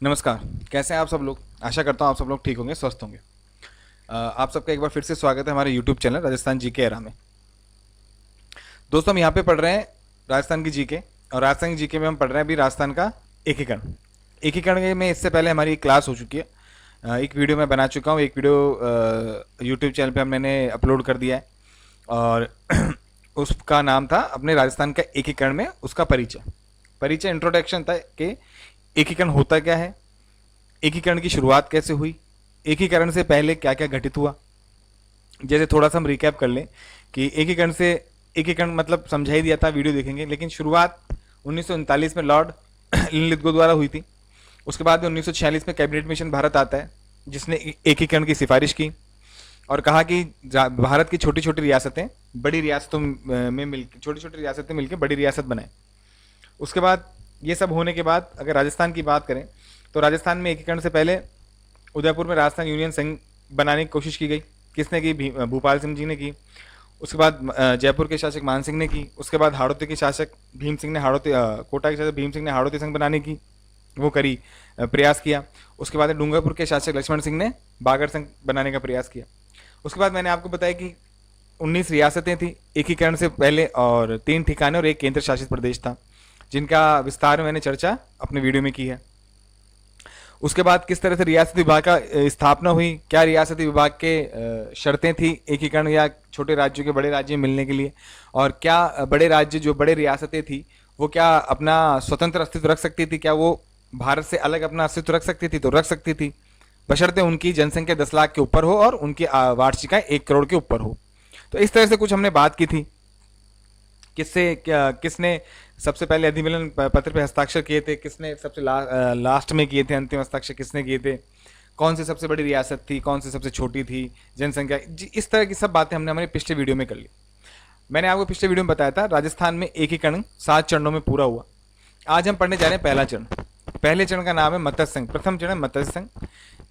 नमस्कार। कैसे हैं आप सब लोग? आशा करता हूँ आप सब लोग ठीक होंगे, स्वस्थ होंगे। आप सबका एक बार फिर से स्वागत है हमारे YouTube channel Rajasthan GK era में। दोस्तों, हम यहाँ पे पढ़ रहे हैं राजस्थान की जीके, और राजस्थान की जीके में हम पढ़ रहे हैं अभी राजस्थान का एकीकरण। एकीकरण में इससे पहले हमारी एक क्लास हो चुकी है। एक वीडियो मैं बना चुका हूँ, एक वीडियो यूट्यूब चैनल पे मैंने अपलोड कर दिया है, और उसका नाम था अपने राजस्थान का एकीकरण में उसका परिचय। परिचय इंट्रोडक्शन था कि एकीकरण होता क्या है, एकीकरण की शुरुआत कैसे हुई, एकीकरण से पहले क्या क्या घटित हुआ। जैसे थोड़ा सा हम रिकैप कर लें कि एकीकरण मतलब समझा ही दिया था, वीडियो देखेंगे, लेकिन शुरुआत 1939 में लॉर्ड लिथगो द्वारा हुई थी। उसके बाद 1946 में कैबिनेट मिशन भारत आता है, जिसने एकीकरण की सिफारिश की और कहा कि भारत की छोटी छोटी रियासतें बड़ी रियासतों में मिलकर छोटी छोटी रियासतें मिलकर बड़ी रियासत बनाए। उसके बाद ये सब होने के बाद अगर राजस्थान की बात करें तो राजस्थान में एकीकरण से पहले उदयपुर में राजस्थान यूनियन संघ बनाने की कोशिश की गई। किसने की? भूपाल सिंह जी ने की। उसके बाद जयपुर के शासक मान सिंह ने की। उसके बाद हाड़ौती के शासक भीम सिंह ने कोटा के शासक भीम सिंह ने हाड़ौती संघ बनाने की वो करी, प्रयास किया। उसके बाद डूंगरपुर के शासक लक्ष्मण सिंह ने बागर संघ बनाने का प्रयास किया। उसके बाद मैंने आपको बताया कि 19 रियासतें थी एकीकरण से पहले, और 3 ठिकाने और एक केंद्र शासित प्रदेश था, जिनका विस्तार में मैंने चर्चा अपने वीडियो में की है। उसके बाद किस तरह से रियासती विभाग का स्थापना हुई, क्या रियासती विभाग के शर्तें थी एकीकरण या छोटे राज्यों के बड़े राज्य में मिलने के लिए, और क्या बड़े राज्य जो बड़े रियासतें थी वो क्या अपना स्वतंत्र अस्तित्व रख सकती थी, क्या वो भारत से अलग अपना अस्तित्व रख सकती थी? तो रख सकती थी, बशर्ते उनकी जनसंख्या 10 लाख के ऊपर हो और उनकी वार्षिक आय 1 करोड़ के ऊपर हो। तो इस तरह से कुछ हमने बात की थी। किसने सबसे पहले अधिनियम पत्र पे हस्ताक्षर किए थे, किसने सबसे लास्ट में किए थे, अंतिम हस्ताक्षर किसने किए थे, कौन सी सबसे बड़ी रियासत थी, कौन सी सबसे छोटी थी, जनसंख्या इस तरह की सब बातें हमने हमारे पिछले वीडियो में कर ली। मैंने आपको पिछले वीडियो में बताया था राजस्थान में एकीकरण 7 चरणों में पूरा हुआ। आज हम पढ़ने जा रहे हैं पहला चरण। पहले चरण का नाम है मत्स्य संघ। प्रथम चरण मत्स्य संघ।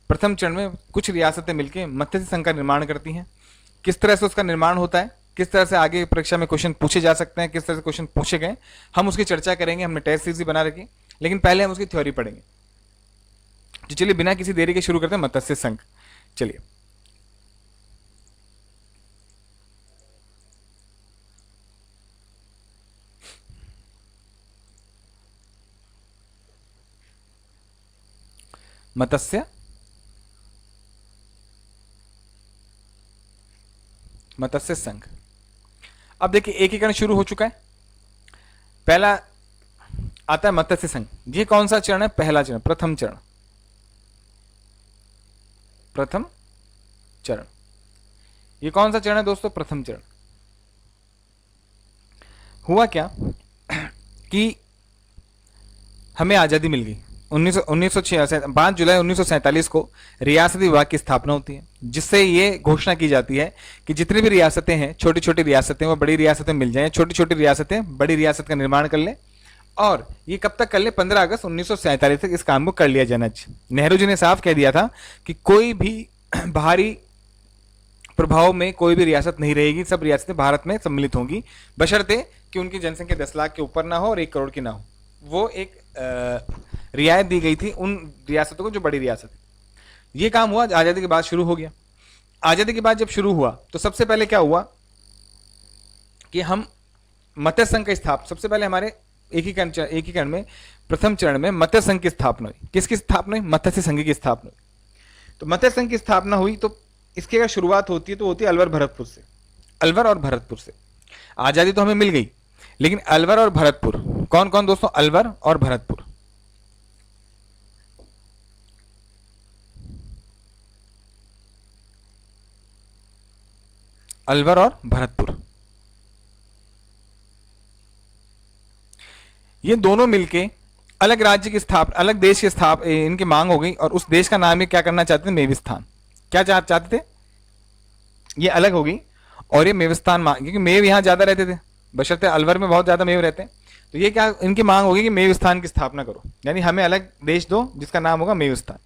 प्रथम चरण में कुछ रियासतें मिलकर मत्स्य संघ का निर्माण करती हैं। किस तरह से उसका निर्माण होता है, किस तरह से आगे परीक्षा में क्वेश्चन पूछे जा सकते हैं, किस तरह से क्वेश्चन पूछे गए, हम उसकी चर्चा करेंगे। हमने टेस्ट सीरीज भी बना रखी, लेकिन पहले हम उसकी थ्योरी पढ़ेंगे। तो चलिए बिना किसी देरी के शुरू करते हैं मत्स्य संघ। चलिए, मत्स्य मत्स्य संघ। अब देखिए एकीकरण शुरू हो चुका है। पहला आता है मत्स्य संघ। ये कौन सा चरण है? पहला चरण, प्रथम चरण। प्रथम चरण, ये कौन सा चरण है दोस्तों? प्रथम चरण। हुआ क्या कि हमें आज़ादी मिल गई। 5 जुलाई 1947 को रियासती विभाग की स्थापना होती है, जिससे ये घोषणा की जाती है कि जितनी भी रियासतें हैं, छोटी छोटी रियासतें, वो बड़ी रियासतें मिल जाएं, छोटी छोटी रियासतें बड़ी रियासत का निर्माण कर लें। और ये कब तक कर ले? 15 अगस्त 1947 तक इस काम को कर लिया जाना चाहिए। नेहरू जी ने साफ कह दिया था कि कोई भी बाहरी प्रभाव में कोई भी रियासत नहीं रहेगी, सब रियासतें भारत में सम्मिलित होंगी, बशर्ते कि उनकी जनसंख्या 10 लाख के ऊपर ना हो और 1 करोड़ की ना हो। वो एक रियायत दी गई थी उन रियासतों को जो बड़ी रियासत है। ये काम हुआ, आज़ादी के बाद शुरू हो गया। आज़ादी के बाद जब शुरू हुआ तो सबसे पहले क्या हुआ कि हम मत्स्य संघ का स्थापना, सबसे पहले हमारे एकीकरण में प्रथम चरण में मत्स्य संघ की स्थापना हुई। किसकी स्थापना हुई? मत्स्य संघ की स्थापना हुई। तो मत्स्य संघ की स्थापना हुई तो इसकी अगर शुरुआत होती है तो होती है अलवर भरतपुर से। अलवर और भरतपुर से। आज़ादी तो हमें मिल गई, लेकिन अलवर और भरतपुर, कौन कौन दोस्तों? अलवर और भरतपुर। अलवर और भरतपुर, ये दोनों मिलके अलग राज्य की स्थापना, अलग देश की इनकी मांग हो गई, और उस देश का नाम ही क्या करना चाहते थे? मेविस्थान। क्या चाहते थे? ये अलग हो गई और ये मेविस्थान मांग, क्योंकि मेव यहाँ ज्यादा रहते थे, बशर्ते अलवर में बहुत ज्यादा मेव रहते हैं। तो ये क्या इनकी मांग होगी कि मेविस्थान की स्थापना करो, यानी हमें अलग देश दो जिसका नाम होगा मेविस्थान।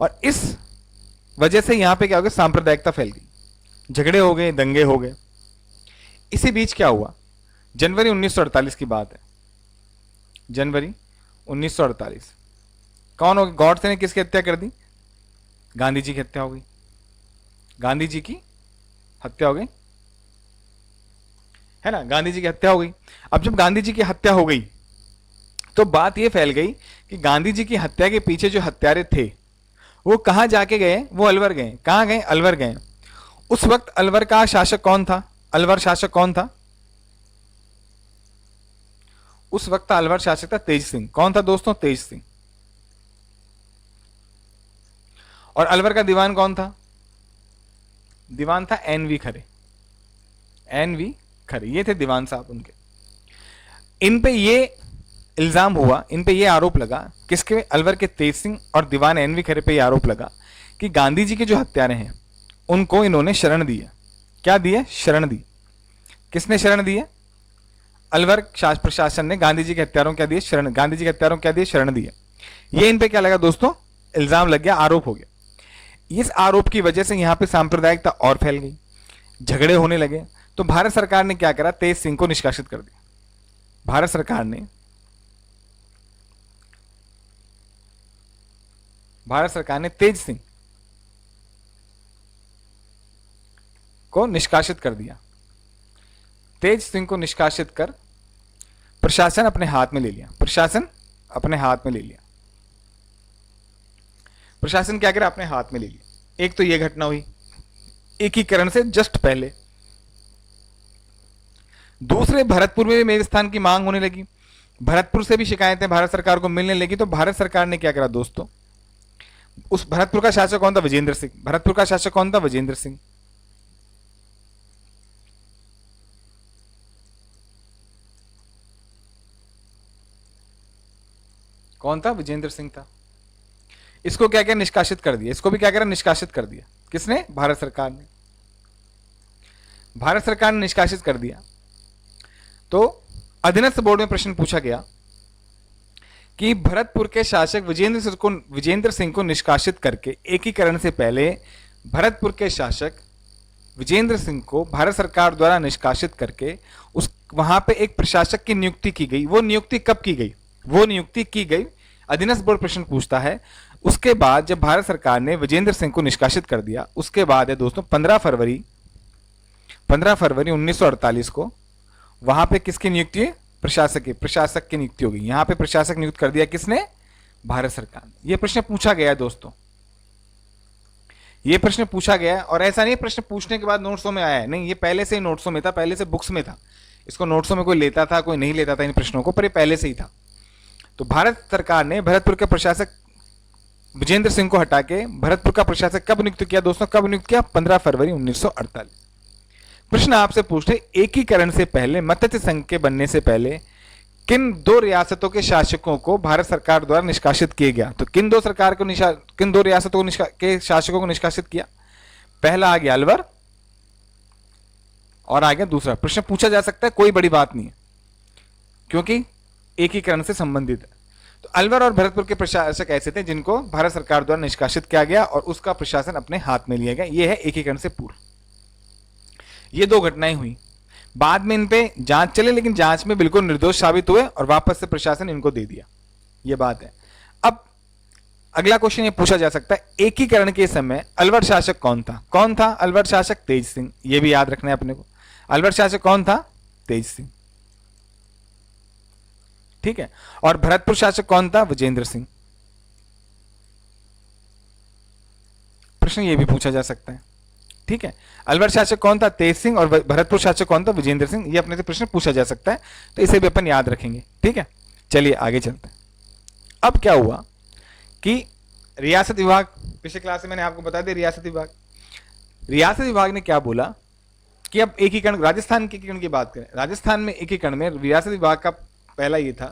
और इस वजह से यहाँ पे क्या हो गया? सांप्रदायिकता फैल गई, झगड़े हो गए, दंगे हो गए। इसी बीच क्या हुआ? जनवरी 1948 की बात है। जनवरी 1948 कौन हो गए? गॉडसे ने किसकी हत्या कर दी? गांधी जी की हत्या हो गई। गांधी जी की हत्या हो गई, है ना, गांधी जी की हत्या हो गई। अब जब गांधी जी की हत्या हो गई तो बात यह फैल गई कि गांधी जी की हत्या के पीछे जो हत्यारे थे वो कहां जाके गए? वो अलवर गए। कहां गए? अलवर गए। उस वक्त अलवर का शासक कौन था? अलवर शासक कौन था? उस वक्त अलवर शासक था तेज सिंह। कौन था दोस्तों? तेज सिंह। और अलवर का दीवान कौन था? दीवान था एन वी खरे। एन वी खरे, ये थे दीवान साहब उनके। इन पे ये इल्जाम हुआ, इन पे ये आरोप लगा, किसके? अलवर के तेज सिंह और दीवान एन वी खरे पे ये आरोप लगा कि गांधी जी के जो हत्यारे हैं उनको इन्होंने शरण दी है। क्या दी है? शरण दी। किसने शरण दी है? अलवर प्रशासन ने गांधी जी के हत्यारों क्या दिए? शरण। गांधी जी के हत्यारों क्या दिए? शरण दिए। ये इन पे क्या लगा दोस्तों? इल्जाम लग गया, आरोप हो गया। इस आरोप की वजह से यहां पे सांप्रदायिकता और फैल गई, झगड़े होने लगे। तो भारत सरकार ने क्या करा? तेज सिंह को निष्कासित कर दिया। भारत सरकार ने तेज सिंह को निष्कासित कर दिया। तेज सिंह को निष्कासित कर प्रशासन अपने हाथ में ले लिया। प्रशासन अपने हाथ में ले लिया। प्रशासन क्या करा? अपने हाथ में ले लिया। एक तो यह घटना हुई एकीकरण से जस्ट पहले। दूसरे, भरतपुर में भी मेरे स्थान की मांग होने लगी। भरतपुर से भी शिकायतें भारत सरकार को मिलने लगी। तो भारत सरकार ने क्या करा दोस्तों? उस भरतपुर का शासक कौन था? विजेंद्र सिंह। भरतपुर का शासक कौन था? विजेंद्र सिंह। कौन था? विजेंद्र सिंह था। इसको क्या क्या निष्कासित कर दिया? इसको भी क्या करा? निष्कासित कर दिया। किसने? भारत सरकार ने। भारत सरकार ने निष्कासित कर दिया। तो अधीनस्थ बोर्ड में प्रश्न पूछा गया कि भरतपुर के शासक विजेंद्र सिंह को निष्कासित करके एकीकरण से पहले भरतपुर के शासक विजेंद्र सिंह को भारत सरकार द्वारा निष्कासित करके उस वहां पे एक प्रशासक की नियुक्ति की गई। वो नियुक्ति कब की गई? वो नियुक्ति की गई, अधीनस्थ बोर्ड प्रश्न पूछता है। उसके बाद जब भारत सरकार ने विजेंद्र सिंह को निष्कासित कर दिया, उसके बाद है दोस्तों 15 फरवरी 1948 को वहां पे किसकी नियुक्ति है? प्रशासक की नियुक्ति होगी। यहां पे प्रशासक नियुक्त कर दिया किसने? भारत सरकार ने। यह प्रश्न पूछा गया है दोस्तों, ये प्रश्न पूछा गया है। और ऐसा नहीं प्रश्न पूछने के बाद नोट्सों में आया है, नहीं, ये पहले से ही नोट्सों में था, पहले से बुक्स में था। इसको नोट्सों में कोई लेता था, कोई नहीं लेता था इन प्रश्नों को, पर ये पहले से ही था। तो भारत सरकार ने भरतपुर के प्रशासक विजेंद्र सिंह को हटा के भरतपुर का प्रशासक कब नियुक्त किया दोस्तों? कब नियुक्त किया? 15 फरवरी 1948। प्रश्न आपसे पूछते, एकीकरण से पहले, मत्स्य संघ के बनने से पहले किन दो रियासतों के शासकों को भारत सरकार द्वारा निष्कासित किया गया? तो किन दो रियासतों के शासकों को निष्कासित किया? पहला आ गया अलवर और आ गया दूसरा। प्रश्न पूछा जा सकता है, कोई बड़ी बात नहीं है, क्योंकि एकीकरण से संबंधित है। तो अलवर और भरतपुर के प्रशासक ऐसे थे जिनको भारत सरकार द्वारा निष्कासित किया गया और उसका प्रशासन अपने हाथ में लिया गया। यह है एकीकरण से पूर्व। ये दो घटनाएं हुई। बाद में इन पे जांच चले, लेकिन जांच में बिल्कुल निर्दोष साबित हुए और वापस से प्रशासन इनको दे दिया। ये बात है। अब अगला क्वेश्चन ये पूछा जा सकता है, एकीकरण के समय अलवर शासक कौन था? कौन था अलवर शासक? तेज सिंह। ये भी याद रखना है अपने को। अलवर शासक कौन था? तेज सिंह। ठीक है। और भरतपुर शासक कौन था? विजेंद्र सिंह। प्रश्न ये भी पूछा जा सकता है। ठीक है। अलवर शासक कौन था? तेज सिंह। और भरतपुर शासक कौन था? विजेंद्र सिंह। ये अपने से प्रश्न पूछा जा सकता है, तो इसे भी अपन याद रखेंगे। ठीक है, चलिए आगे चलते हैं। अब क्या हुआ कि रियासत विभाग, पिछले क्लास में मैंने आपको बता दिया रियासत विभाग ने क्या बोला कि अब एकीकरण, राजस्थान के एकीकरण की बात करें, राजस्थान में एकीकरण में रियासत विभाग का पहला ये था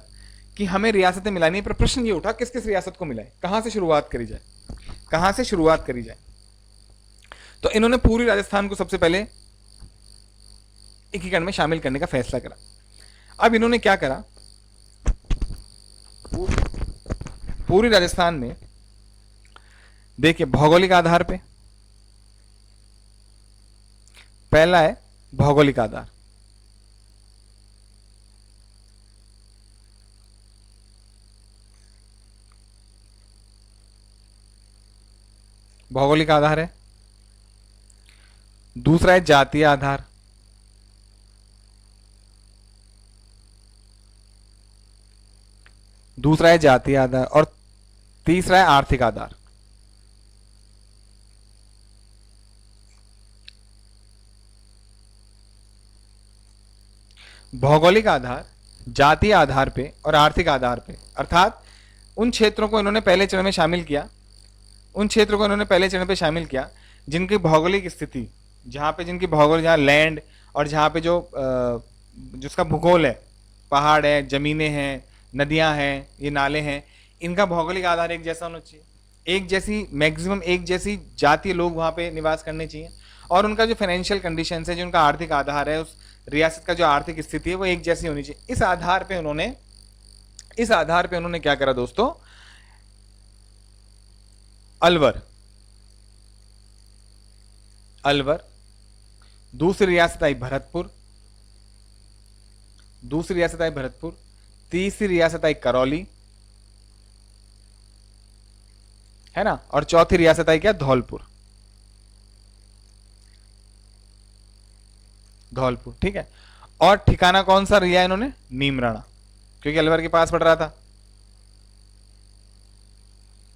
कि हमें रियासतें मिलानी है। पर प्रश्न ये उठा किस किस रियासत को मिलाए, कहां से शुरुआत करी जाए, कहां से शुरुआत करी जाए। तो इन्होंने पूरी राजस्थान को सबसे पहले एकीकरण में शामिल करने का फैसला करा। अब इन्होंने क्या करा, पूरी राजस्थान में देखिए भौगोलिक आधार पे, पहला है भौगोलिक आधार। भौगोलिक आधार है। दूसरा है जातीय आधार। दूसरा है जातीय आधार और तीसरा है आर्थिक आधार। भौगोलिक आधार, जातीय आधार पे और आर्थिक आधार पे, अर्थात उन क्षेत्रों को इन्होंने पहले चरण में शामिल किया, उन क्षेत्रों को इन्होंने पहले चरण पे शामिल किया जिनकी भौगोलिक स्थिति, जहाँ पे जिनकी भौगोलिक, जहाँ लैंड और जहाँ पे जो जिसका भूगोल है, पहाड़ है, जमीनें हैं, नदियाँ हैं, ये नाले हैं, इनका भौगोलिक आधार एक जैसा होना चाहिए, एक जैसी मैक्सिमम एक जैसी जातीय लोग वहाँ पे निवास करने चाहिए, और उनका जो फाइनेंशियल कंडीशन है, जो उनका आर्थिक आधार है, उस रियासत का जो आर्थिक स्थिति है वो एक जैसी होनी चाहिए। इस आधार पे उन्होंने क्या करा दोस्तों, अलवर, अलवर, दूसरी रियासत आई भरतपुर, दूसरी रियासत आई भरतपुर, तीसरी रियासत आई करौली, है ना, और चौथी रियासत आई क्या, धौलपुर, धौलपुर, ठीक है। और ठिकाना कौन सा लिया इन्होंने, नीमराणा, क्योंकि अलवर के पास पड़ रहा था,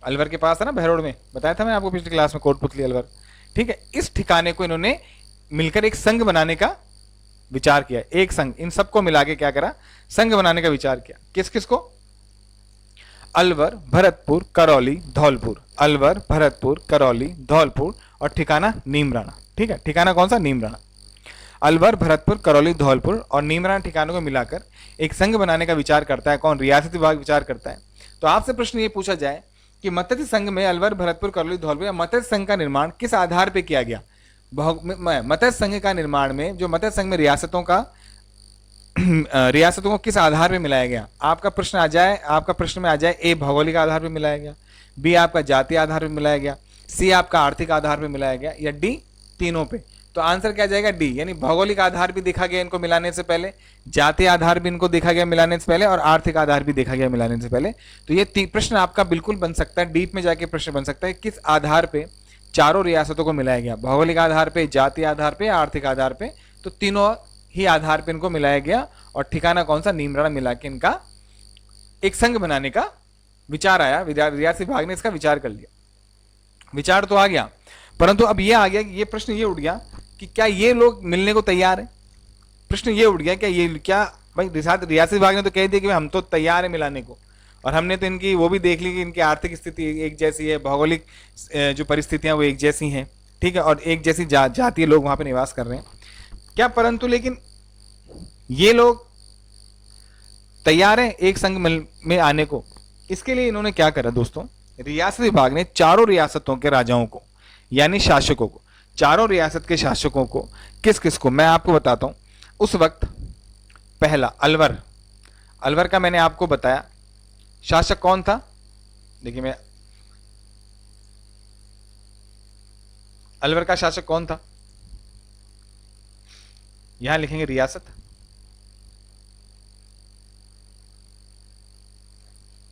अलवर के पास है ना, बहरोड में, बताया था मैं आपको पिछली क्लास में, कोटपुतली अलवर, ठीक है। इस ठिकाने को इन्होंने मिलकर एक संघ बनाने का विचार किया, एक संघ, इन सबको मिला के क्या करा, संघ बनाने का विचार किया। किस किस को, अलवर, भरतपुर, करौली, धौलपुर, अलवर, भरतपुर, करौली, धौलपुर, और ठिकाना नीमराणा, ठीक है। ठिकाना कौन सा, नीमराणा। अलवर, भरतपुर, करौली, धौलपुर और नीमराणा ठिकानों को मिलाकर एक संघ बनाने का विचार करता है कौन, रियासती विभाग विचार करता है। तो आपसे प्रश्न ये पूछा जाए कि मत्स्य संघ में अलवर, भरतपुर, करौली, धौलपुर या मत्स्य संघ का निर्माण किस आधार पर किया गया। मत्स्य संघ का निर्माण में, जो मत्स्य संघ में रियासतों का रियासतों को किस आधार पर मिलाया गया, आपका प्रश्न आ जाए, आपका प्रश्न में आ जाए, ए भौगोलिक आधार पर मिलाया गया, बी आपका जातीय आधार पर मिलाया गया, सी आपका आर्थिक आधार पर मिलाया गया, या डी तीनों पे। तो आंसर क्या जाएगा, डी, यानी भौगोलिक आधार भी देखा गया इनको मिलाने से पहले, जातीय आधार भी इनको देखा गया मिलाने से पहले, और आर्थिक आधार भी देखा गया मिलाने से पहले। तो ये प्रश्न आपका बिल्कुल बन सकता है, डीप में जाके प्रश्न बन सकता है, किस आधार पे चारों रियासतों को मिलाया गया, भौगोलिक आधार पे, जातीय आधार पे, आर्थिक आधार पे। तो तीनों ही आधार पे इनको मिलाया गया, और ठिकाना कौन सा, नीमराणा मिला के इनका एक संघ बनाने का विचार आया, रियासती विभाग ने इसका विचार कर लिया। विचार तो आ गया, परंतु अब ये आ गया कि ये प्रश्न ये उठ गया कि क्या ये लोग मिलने को तैयार है। प्रश्न ये उठ गया, क्या भाई रियासती विभाग ने तो कह दिया कि हम तो तैयार है मिलाने को, और हमने तो इनकी वो भी देख ली कि इनकी आर्थिक स्थिति एक जैसी है, भौगोलिक जो परिस्थितियां वो एक जैसी हैं, ठीक है, और एक जैसी जातीय लोग वहां पे निवास कर रहे हैं क्या, परंतु लेकिन ये लोग तैयार हैं एक संघ में आने को। इसके लिए इन्होंने क्या करा दोस्तों, रियासती विभाग ने चारों रियासतों के राजाओं को, यानी शासकों को, चारों रियासत के शासकों को, किस किस को मैं आपको बताता हूं। उस वक्त पहला अलवर, अलवर का मैंने आपको बताया शासक कौन था, देखिए मैं, अलवर का शासक कौन था, यहां लिखेंगे रियासत,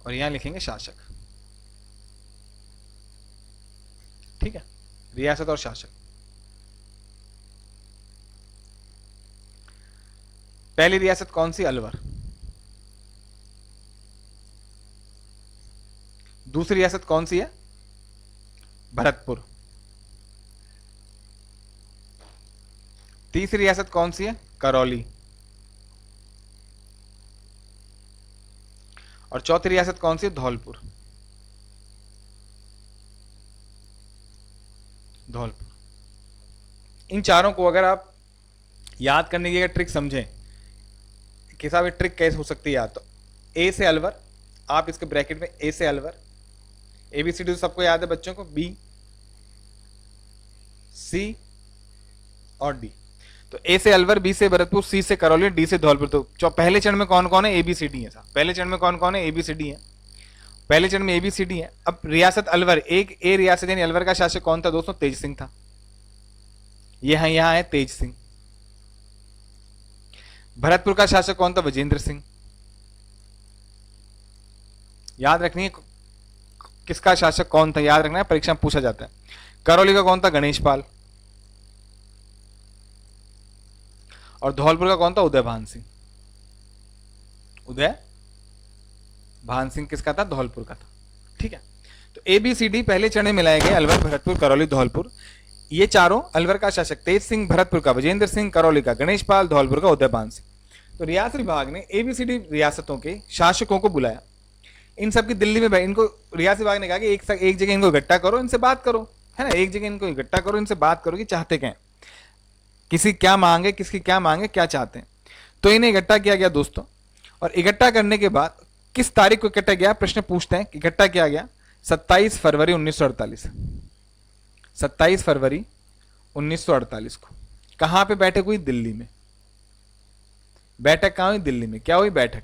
और यहां लिखेंगे शासक, ठीक है, रियासत और शासक। पहली रियासत कौन सी, अलवर। दूसरी रियासत कौन सी है, भरतपुर। तीसरी रियासत कौन सी है, करौली। और चौथी रियासत कौन सी है, धौलपुर, धौलपुर। इन चारों को अगर आप याद करने की ट्रिक समझें कि साहब ये ट्रिक कैसे हो सकती है, याद, तो ए से अलवर, आप इसके ब्रैकेट में ए से अलवर, एबीसीडी तो सबको याद है बच्चों को, बी, सी और डी। तो ए से अलवर, बी से भरतपुर, सी से करौली, डी से धौलपुर। तो पहले चरण में कौन कौन है, एबीसीडी है साहब, पहले चरण में कौन कौन है, एबीसीडी है, पहले चरण में एबीसीडी है। अब रियासत अलवर, एक ए रियासत यानी अलवर का शासक कौन था दोस्तों, तेज सिंह था, यहां है तेज सिंह। भरतपुर का शासक कौन था, विजेंद्र सिंह। याद रखनी है किसका शासक कौन था, याद रखना है, परीक्षा में पूछा जाता है। करौली का कौन था? गणेश पाल। और धौलपुर का कौन था? उदय भान सिंह। उदय भान सिंह किसका था? धौलपुर का था। ठीक है, तो ए बी सी डी पहले चरण में मिलाए गए, अलवर, भरतपुर, करौली, धौलपुर। ये चारों अलवर का शासक तेज सिंह, भरतपुर का विजेंद्र सिंह, करौली का गणेश पाल, धौलपुर का उदय भान सिंह। तो रियासत विभाग ने एबीसीडी रियासतों के शासकों को बुलाया, इन सब की दिल्ली में इनको रियासत विभाग ने कहा कि एक जगह इनको इकट्ठा करो, इनसे बात करो, है ना, एक जगह इनको इकट्ठा करो, इनसे बात करो कि चाहते क्या, किसी क्या मांगे, किसकी क्या मांगे, क्या चाहते हैं। तो इन्हें इकट्ठा किया गया दोस्तों, और इकट्ठा करने के बाद किस तारीख को इकट्ठा किया? प्रश्न पूछते हैं, इकट्ठा किया गया 27 फरवरी 1948। 27 फरवरी 1948 को। कहां पे बैठक हुई? दिल्ली में। बैठक कहां हुई? दिल्ली में। क्या हुई? बैठक।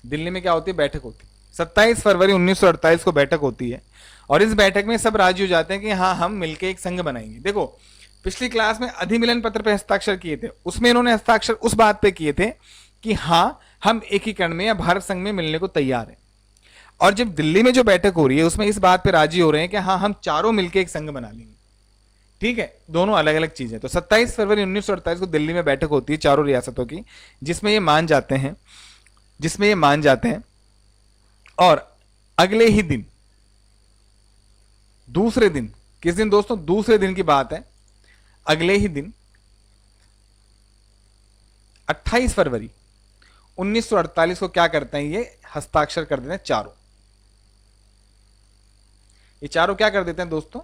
दिल्ली में क्या होती है? बैठक होती है। 27 फरवरी 1948 को बैठक होती है, और इस बैठक में सब राज्य हो जाते हैं कि हाँ हम मिलकर एक संघ बनाएंगे। देखो, पिछली क्लास में अधिमिलन पत्र पे हस्ताक्षर किए थे, उसमें इन्होंने हस्ताक्षर उस बात पे किए थे कि हाँ हम एकीकरण में या भारत संघ में मिलने को तैयार हैं। और जब दिल्ली में जो बैठक हो रही है उसमें इस बात पे राजी हो रहे हैं कि हाँ हम चारों मिलकर एक संघ बना लेंगे। ठीक है, दोनों अलग अलग चीजें। तो 27 फरवरी 1948 को दिल्ली में बैठक होती है चारों रियासतों की, जिसमें ये मान जाते हैं, और अगले ही दिन, दूसरे दिन, किस दिन दोस्तों? दूसरे दिन की बात है, अगले ही दिन 28 फरवरी 1948 को क्या करते हैं? ये हस्ताक्षर कर देते हैं चारों। ये चारों क्या कर देते हैं दोस्तों?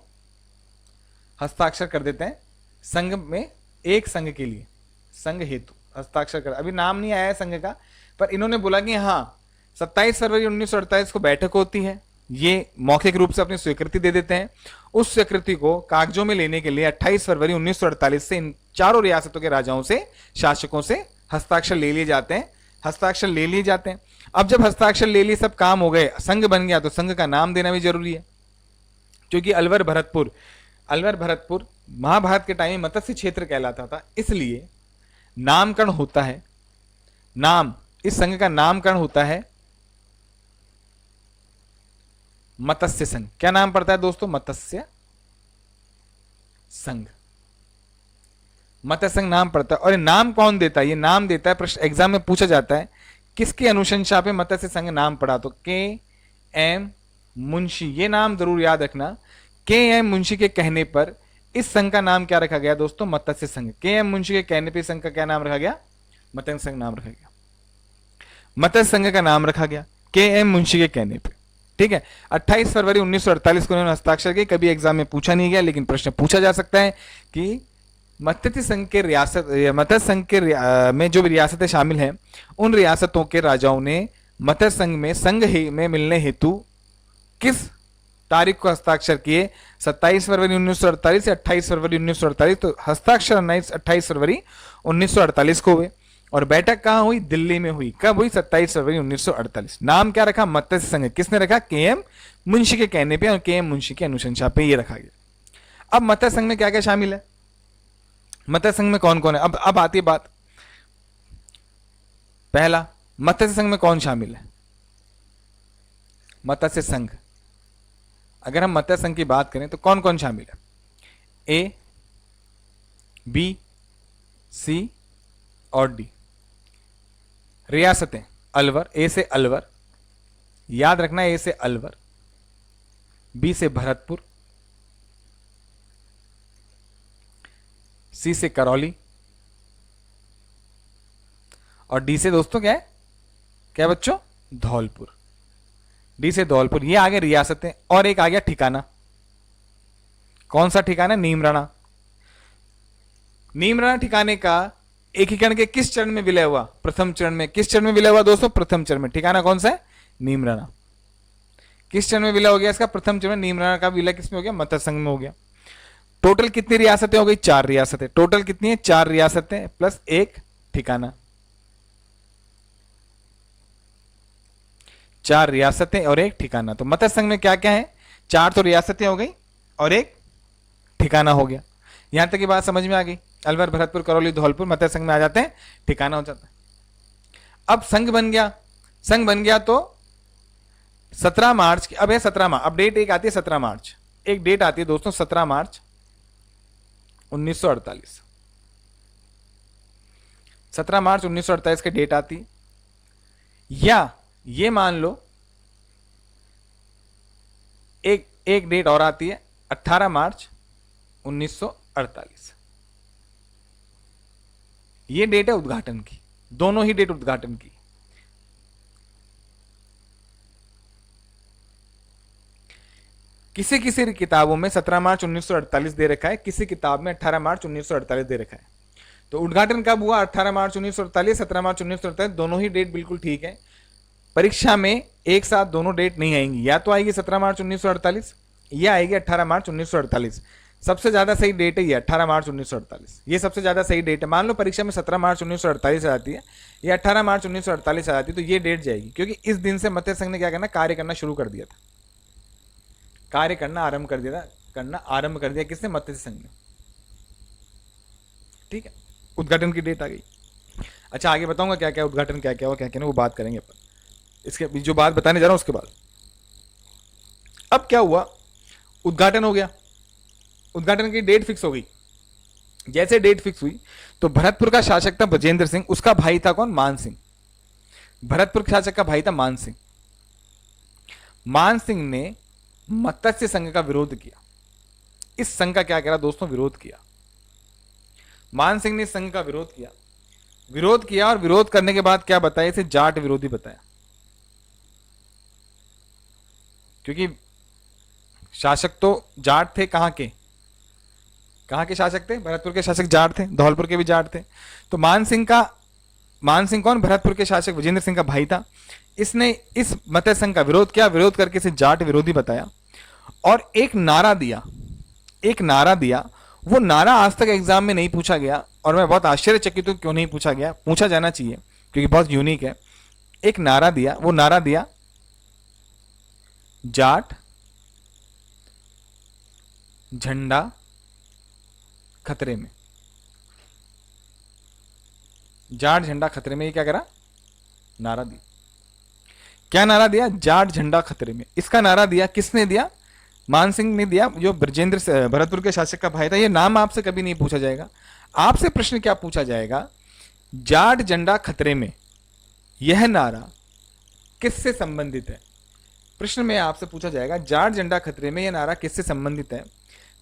हस्ताक्षर कर देते हैं संघ में, एक संघ के लिए, संघ हेतु हस्ताक्षर कर। अभी नाम नहीं आया है संघ का, पर इन्होंने बोला कि हाँ 27 फरवरी 1948 को बैठक होती है, ये मौखिक रूप से अपनी स्वीकृति दे देते हैं। उस स्वीकृति को कागजों में लेने के लिए 28 फरवरी 1948 से इन चारों रियासतों के राजाओं से, शासकों से हस्ताक्षर ले लिए जाते हैं। अब जब हस्ताक्षर ले लिए, सब काम हो गए, संघ बन गया, तो संघ का नाम देना भी जरूरी है, क्योंकि अलवर भरतपुर महाभारत के टाइम में मत्स्य क्षेत्र कहलाता था, इसलिए नामकरण होता है, इस संघ का नामकरण होता है मत्स्य संघ। क्या नाम पड़ता है दोस्तों? मत्स्य संघ। मत्स्य संघ नाम पड़ता है। और ये नाम कौन देता है? ये नाम देता है, प्रश्न एग्जाम में पूछा जाता है, किसकी अनुशंसा पे मत्स्य संघ नाम पड़ा? तो के एम मुंशी। ये नाम जरूर याद रखना, के एम मुंशी के कहने पर इस संघ का नाम क्या रखा गया दोस्तों? मत्स्य संघ। के एम मुंशी के कहने पर संघ का क्या नाम रखा गया? मत्स्य संघ नाम रखा गया। मत्स्य संघ का नाम रखा गया के एम मुंशी के कहने पे। ठीक है, 28 फरवरी 1948 को उन्होंने हस्ताक्षर किए। कभी एग्जाम में पूछा नहीं गया, लेकिन प्रश्न पूछा जा सकता है कि मत्स्य संघ में जो भी रियासतें शामिल हैं, उन रियासतों के राजाओं ने मत्स्य संघ में मिलने हेतु किस तारीख को हस्ताक्षर किए? 27 फरवरी 1948 या 28 फरवरी 1948। तो हस्ताक्षर 28 फरवरी 1948 को हुए, और बैठक कहां हुई? दिल्ली में हुई। कब हुई? 27 फरवरी 1948। नाम क्या रखा? मत्स्य संघ। किसने रखा? के एम मुंशी के कहने पे और के एम मुंशी की अनुशंसा पे ये रखा गया। अब मत्स्य संघ में क्या क्या शामिल है? मत्स्य संघ में कौन कौन है? अब आती है बात। पहला, मत्स्य संघ में कौन शामिल है? मत्स्य संघ, अगर हम मत्स्य संघ की बात करें तो कौन कौन शामिल है? ए, बी, सी और डी। रियासतें अलवर, ए से अलवर, याद रखना, ए से अलवर, बी से भरतपुर, सी से करौली, और डी से दोस्तों क्या है? क्या बच्चों? धौलपुर। डी से धौलपुर। ये आ गए रियासतें, और एक आ गया ठिकाना। कौन सा ठिकाना? नीमराणा। नीमराणा ठिकाने का एकीकरण के किस चरण में विलय हुआ? प्रथम चरण में। किस चरण में विलय हुआ दोस्तों? प्रथम चरण में। ठिकाना कौन सा है? नीमराणा। किस चरण में विलय हो गया इसका? प्रथम चरण में। नीमराणा का विलय किसमें हो गया? मत्स्य संघ में हो गया। टोटल कितनी रियासतें हो गई? 4 रियासतें। टोटल कितनी है? 4 रियासतें प्लस एक ठिकाना। 4 रियासतें और एक ठिकाना। तो मत्स्य संघ में क्या क्या है? 4 तो रियासतें हो गई और एक ठिकाना हो गया। यहां तक की बात समझ में आ गई? अलवर, भरतपुर, करौली, धौलपुर मत्स्य संघ में आ जाते हैं, ठिकाना हो जाता है। अब संघ बन गया तो 17 मार्च की, अब है 17 मार्च, अब डेट एक आती है 17 मार्च, एक डेट आती है दोस्तों 17 मार्च 1948। 17 मार्च 1948 की डेट आती, या ये मान लो एक एक डेट और आती है 18 मार्च 1948। ये डेट है उद्घाटन की, दोनों ही डेट उद्घाटन की। किसी किसी किताबों में 17 मार्च 1948 दे रखा है, किसी किताब में 18 मार्च 1948 दे रखा है। तो उद्घाटन कब हुआ? 18 मार्च 1948, 17 मार्च 1948, दोनों ही डेट बिल्कुल ठीक है। परीक्षा में एक साथ दोनों डेट नहीं आएंगी, या तो आएगी 17 मार्च 1948 या आएगी 18 मार्च 1948। सबसे ज्यादा सही डेट है ये 18 मार्च 1948, ये सबसे ज्यादा सही डेट है। मान लो परीक्षा में 17 मार्च 1948 आ जाती है या 18 मार्च 1948 आ जाती है, तो ये डेट जाएगी, क्योंकि इस दिन से मत्स्य संघ ने क्या करना, कार्य करना शुरू कर दिया था, कार्य करना आरंभ कर दिया था, करना आरंभ कर दिया किसने? मत्स्य संघ ने। ठीक है, उद्घाटन की डेट आ गई। अच्छा, आगे बताऊंगा क्या क्या उद्घाटन, क्या क्या हुआ, क्या क्या नहीं, वो बात करेंगे अपन इसके जो बात बताने जा रहा हूं उसके बाद। अब क्या हुआ, उद्घाटन हो गया, उद्घाटन की डेट फिक्स हो गई। जैसे डेट फिक्स हुई तो भरतपुर का शासक था बजेंद्र सिंह, उसका भाई था कौन? मान सिंह। भरतपुर के शासक का भाई था मान सिंह। मान सिंह ने मत्स्य संघ का विरोध किया। इस संघ का क्या करा दोस्तों? विरोध किया। मान सिंह ने इस संघ का विरोध किया, विरोध किया, और विरोध करने के बाद क्या बताया? इसे जाट विरोधी बताया, क्योंकि शासक तो जाट थे। कहां के? कहां के शासक थे? भरतपुर के शासक जाट थे, धौलपुर के भी जाट थे। तो मान सिंह कौन? भरतपुर के शासक विजेंद्र सिंह का भाई था। इसने इस मत्स्य संघ का विरोध किया, विरोध करके इसे जाट विरोधी बताया, और एक नारा दिया, एक नारा दिया। वो नारा आज तक एग्जाम में नहीं पूछा गया, और मैं बहुत आश्चर्यचकित हूं क्यों नहीं पूछा गया, पूछा जाना चाहिए क्योंकि बहुत यूनिक है। एक नारा दिया, वो नारा दिया, जाट झंडा खतरे में। जाट झंडा खतरे में, ये क्या करा? नारा दिया। क्या नारा दिया? जाट झंडा खतरे में। इसका नारा दिया किसने दिया? मान सिंह ने दिया, जो भरतपुर के शासक का भाई था। ये नाम आपसे कभी नहीं पूछा जाएगा। आपसे प्रश्न क्या पूछा जाएगा? जाट झंडा खतरे में, यह नारा किससे संबंधित है? प्रश्न में आपसे पूछा जाएगा, जाट झंडा खतरे में यह नारा किससे संबंधित है?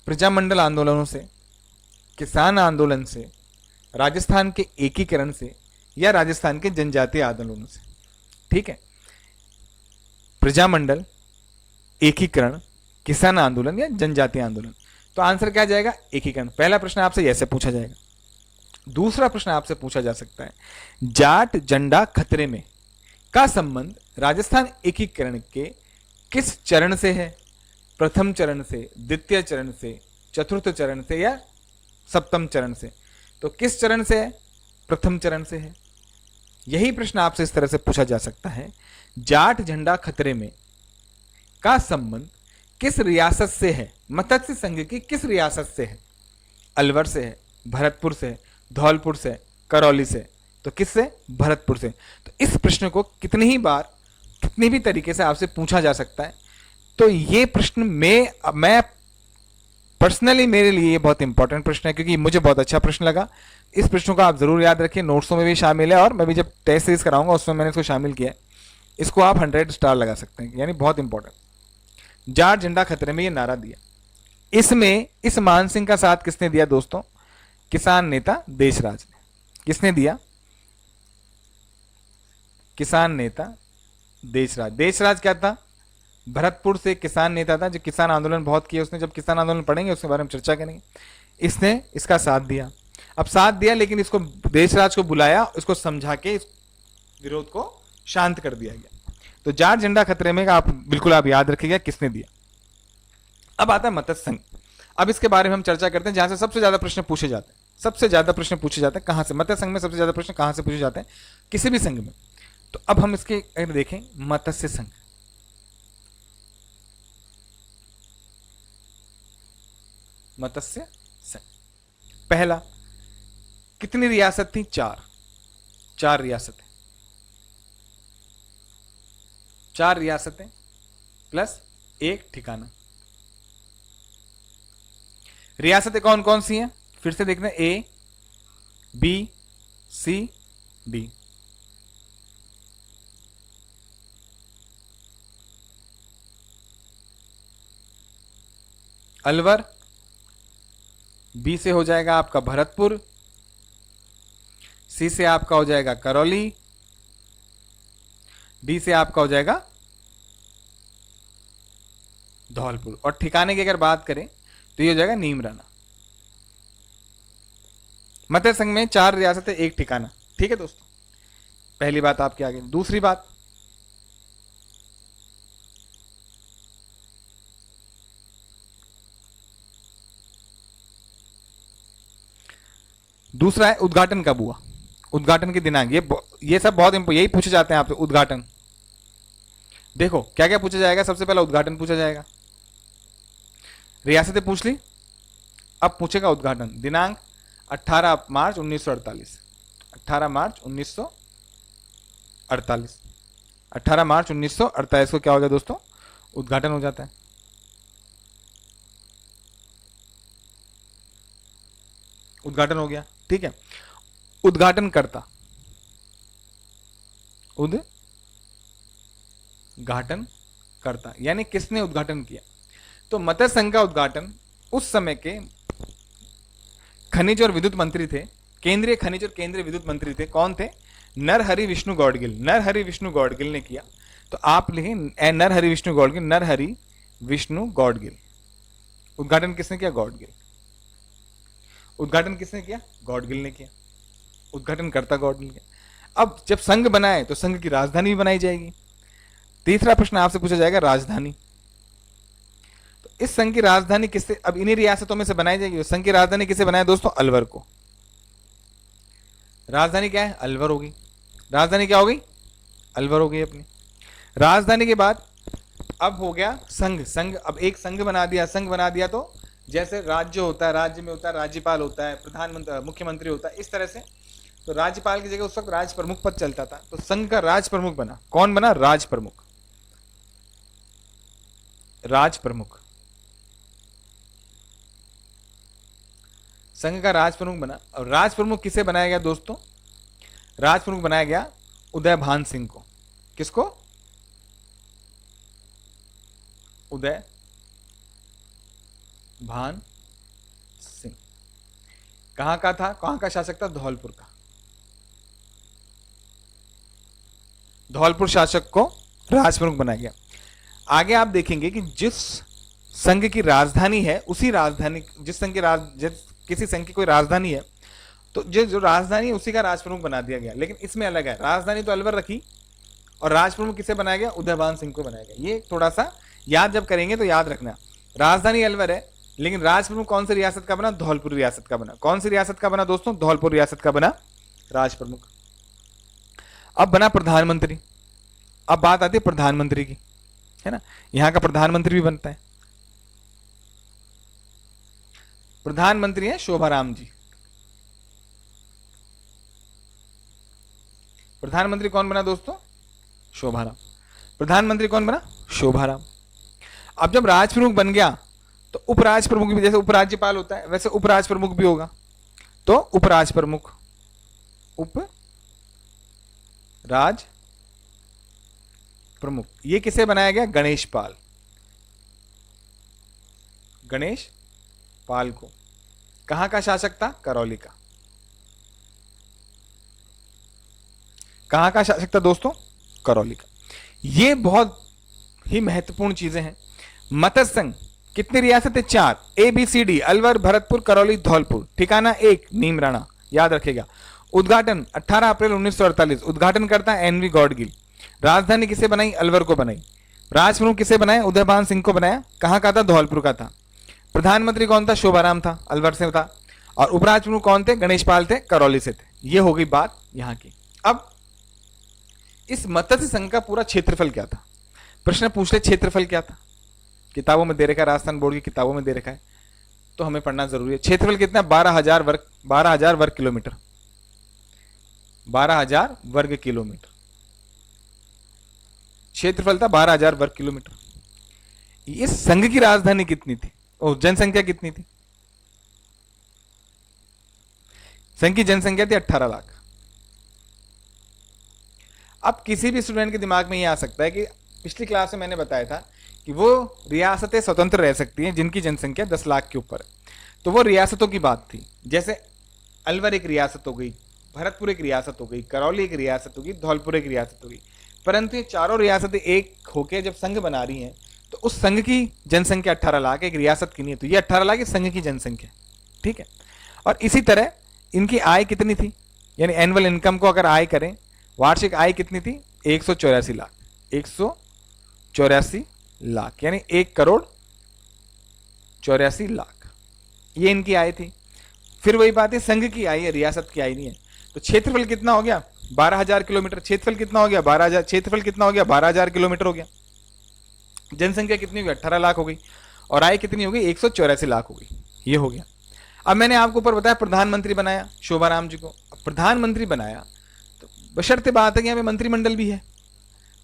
प्रजामंडल आंदोलनों से, किसान आंदोलन से, राजस्थान के एकीकरण से, या राजस्थान के जनजातीय आंदोलनों से? ठीक है, प्रजामंडल, एकीकरण, किसान आंदोलन या जनजातीय आंदोलन। तो आंसर क्या जाएगा? एकीकरण। पहला प्रश्न आपसे ऐसे पूछा जाएगा। दूसरा प्रश्न आपसे पूछा जा सकता है, जाट झंडा खतरे में का संबंध राजस्थान एकीकरण के किस चरण से है? प्रथम चरण से, द्वितीय चरण से, चतुर्थ चरण से, या सप्तम चरण से? तो किस चरण से है? प्रथम चरण से है। यही प्रश्न आपसे इस तरह से पूछा जा सकता है, जाट झंडा खतरे में का संबंध किस रियासत से है? मत्स्य संघ की किस रियासत से है? अलवर से है, भरतपुर से है, धौलपुर से, करौली से? तो किससे? भरतपुर से। तो इस प्रश्न को कितनी ही बार, कितनी भी तरीके से आपसे पूछा जा सकता है। तो ये प्रश्न मैं पर्सनली, मेरे लिए ये बहुत इंपॉर्टेंट प्रश्न है, क्योंकि मुझे बहुत अच्छा प्रश्न लगा। इस प्रश्न को आप जरूर याद रखिए, नोट्सों में भी शामिल है, और मैं भी जब टेस्ट सीरीज कराऊंगा उसमें मैंने इसको शामिल किया है। इसको आप 100 स्टार लगा सकते हैं, यानी बहुत इंपॉर्टेंट। जाट झंडा खतरे में ये नारा दिया, इसमें इस मान सिंह का साथ किसने दिया दोस्तों? किसान नेता देशराज ने। किसने दिया? किसान नेता देशराज। देशराज क्या था? भरतपुर से किसान नेता था, जो किसान आंदोलन बहुत किए उसने। जब किसान आंदोलन पढ़ेंगे उसके बारे में चर्चा करेंगे। इसने इसका साथ दिया। अब साथ दिया, लेकिन इसको देशराज को बुलाया, इसको समझा के इस विरोध को शांत कर दिया गया। तो जाट झंडा खतरे में आप बिल्कुल आप याद रखिएगा किसने दिया। अब आता है मत्स्य संघ। अब इसके बारे में हम चर्चा करते हैं, जहां से सबसे ज्यादा प्रश्न पूछे जाते हैं। सबसे ज्यादा प्रश्न पूछे जाते हैं कहां से? मत्स्य संघ में सबसे ज्यादा प्रश्न कहां से पूछे जाते हैं? किसी भी संघ में। तो अब हम इसके अगर देखें, मत्स्य संघ, मत्स्य संघ पहला, कितनी रियासत थी? 4 रियासतें। 4 रियासतें। प्लस एक ठिकाना। रियासतें कौन कौन सी हैं फिर से देखना, A B C D. Alwar, B से हो जाएगा आपका भरतपुर, सी से आपका हो जाएगा करौली, डी से आपका हो जाएगा धौलपुर। और ठिकाने की अगर बात करें तो ये हो जाएगा नीमराना। मध्य संघ में 4 रियासतें 1 ठिकाना। ठीक है दोस्तों, पहली बात आपके आगे। दूसरी बात, दूसरा है उद्घाटन कब हुआ, उद्घाटन की दिनांक। ये सब बहुत यही पूछे जाते हैं आपसे। उद्घाटन देखो क्या क्या पूछा जाएगा। सबसे पहला उद्घाटन पूछा जाएगा, रियासतें पूछ ली, अब पूछेगा उद्घाटन। दिनांक 18 मार्च 1948, 18 मार्च 1948, 18 मार्च 1948 को क्या हो गया दोस्तों, उद्घाटन हो जाता है। उद्घाटन हो गया। ठीक है, उद्घाटन करता, उद्घाटन करता यानी किसने उद्घाटन किया। तो मत्स्य संघ का उद्घाटन उस समय के खनिज और विद्युत मंत्री थे, केंद्रीय खनिज और केंद्रीय विद्युत मंत्री थे। कौन थे, नरहरि विष्णु गौडगिल। नरहरि विष्णु गौडगिल ने किया। तो आप लिखें नरहरि विष्णु गौडगिल, नरहरि विष्णु गौडगिल। उद्घाटन किसने किया, गौडगिल। उद्घाटन किसने किया, गौडगिल ने किया। उद्घाटन करता गौडगिल किया। अब जब संघ बनाए तो संघ की राजधानी भी बनाई जाएगी। तीसरा प्रश्न आपसे पूछा जाएगा, राजधानी। तो इस संघ की राजधानी किससे, अब इन्हीं रियासतों में से बनाई जाएगी। संघ की राजधानी किसे बनाया दोस्तों, अलवर को। राजधानी क्या है, अलवर होगी। राजधानी क्या होगी, अलवर हो गई अपनी। राजधानी के बाद अब हो गया संघ। संघ, अब एक संघ बना दिया। संघ बना दिया तो जैसे राज्य होता है, राज्य में होता है राज्यपाल होता है, प्रधानमंत्री, मुख्यमंत्री होता है, इस तरह से। तो राज्यपाल की जगह उस वक्त राज प्रमुख पद चलता था। तो संघ का राज प्रमुख बना। कौन बना, राज प्रमुख। राज प्रमुख, संघ का राज प्रमुख बना। और राज प्रमुख किसे बनाया गया दोस्तों, राज प्रमुख बनाया गया उदय भान सिंह को। किसको, उदय भान सिंह। कहां का था, कहां का शासक था, धौलपुर का। धौलपुर शासक को राज प्रमुख बनाया गया। आगे आप देखेंगे कि जिस संघ की राजधानी है, उसी राजधानी, जिस संघ की किसी संघ की कोई राजधानी है तो जो राजधानी है उसी का राज प्रमुख बना दिया गया। लेकिन इसमें अलग है, राजधानी तो अलवर रखी और राज प्रमुख किसे बनाया गया, उदयभान सिंह को बनाया गया। ये थोड़ा सा याद जब करेंगे तो याद रखना। राजधानी अलवर है लेकिन राज प्रमुख कौन सी रियासत का बना, धौलपुर रियासत का बना। कौन सी रियासत का बना दोस्तों, धौलपुर रियासत का बना राज प्रमुख। अब बना प्रधानमंत्री। अब बात आती है प्रधानमंत्री की, है ना। यहां का प्रधानमंत्री भी बनता है। प्रधानमंत्री है शोभाराम जी। प्रधानमंत्री कौन बना दोस्तों, शोभाराम। प्रधानमंत्री कौन बना, शोभाराम। अब जब राज प्रमुख बन गया तो उपराज प्रमुख भी, जैसे उपराज्यपाल होता है वैसे उपराज प्रमुख भी होगा। तो उपराज प्रमुख, उप राज प्रमुख, ये किसे बनाया गया, गणेश पाल। गणेश पाल को। कहां का शासक था, करौली का। कहां का शासक था दोस्तों, करौली का। ये बहुत ही महत्वपूर्ण चीजें हैं। मत्स्य संघ कितनी रियासतें, 4, A B C D, Alwar, Bharatpur, Karauli, Dholpur. ठिकाना 1, नीमराणा, याद रखेगा। उद्घाटन 18 अप्रैल 1948, उद्घाटन करता एनवी गौडगिल। राजधानी किसे बनाई, अलवर को बनाई। राज प्रमुख किसे बनाया, उदयभान सिंह को बनाया। कहां का था, धौलपुर का था। प्रधानमंत्री कौन था, शोभाराम था, अलवर से था। और उपराज प्रमुख कौन थे, गणेश पाल थे, करौली से थे। ये हो गई बात यहां की। अब इस मत्स्य संघ का पूरा क्षेत्रफल क्या था, प्रश्न पूछ ले, क्षेत्रफल क्या था। किताबों में दे रखा है, राजस्थान बोर्ड की किताबों में दे रखा है, तो हमें पढ़ना जरूरी है। क्षेत्रफल कितना, 12,000 वर्ग किलोमीटर। 12,000 वर्ग किलोमीटर क्षेत्रफल था, 12,000 वर्ग किलोमीटर। ये संघ की राजधानी कितनी थी, ओ जनसंख्या कितनी थी? संघ की जनसंख्या थी 18 लाख। अब किसी भी स्टूडेंट के दिमाग में ये आ सकता है कि पिछली क्लास में मैंने बताया था कि वो रियासतें स्वतंत्र रह सकती हैं जिनकी जनसंख्या 10 लाख के ऊपर है। तो वो रियासतों की बात थी, जैसे अलवर एक रियासत हो गई, भरतपुर एक रियासत हो गई, करौली एक रियासत होगी, धौलपुर एक रियासत होगी। परंतु ये चारों रियासतें एक होकर जब संघ बना रही हैं तो उस संघ की जनसंख्या 18 लाख, एक रियासत की नहीं है, तो ये 18 लाख संघ की जनसंख्या, ठीक है। और इसी तरह इनकी आय कितनी थी, यानी एनुअल इनकम को अगर आय करें, वार्षिक आय कितनी थी? 184 लाख, 184 लाख, यानी 1 करोड़ 84 लाख, ये इनकी आय थी। फिर वही बात है, संघ की आय है, रियासत की आय नहीं है। तो क्षेत्रफल कितना हो गया? 12,000 किलोमीटर। क्षेत्रफल कितना हो गया? 12,000। क्षेत्रफल कितना हो गया? 12,000 किलोमीटर हो गया। जनसंख्या कितनी हो गई? 18 लाख हो गई। और आय कितनी हो गई? 184 लाख हो गई। ये हो गया। अब मैंने आपको ऊपर बताया प्रधानमंत्री बनाया शोभाराम जी को। अब प्रधानमंत्री बनाया तो बशर्ते बात है कि यहाँ पे मंत्रिमंडल भी है।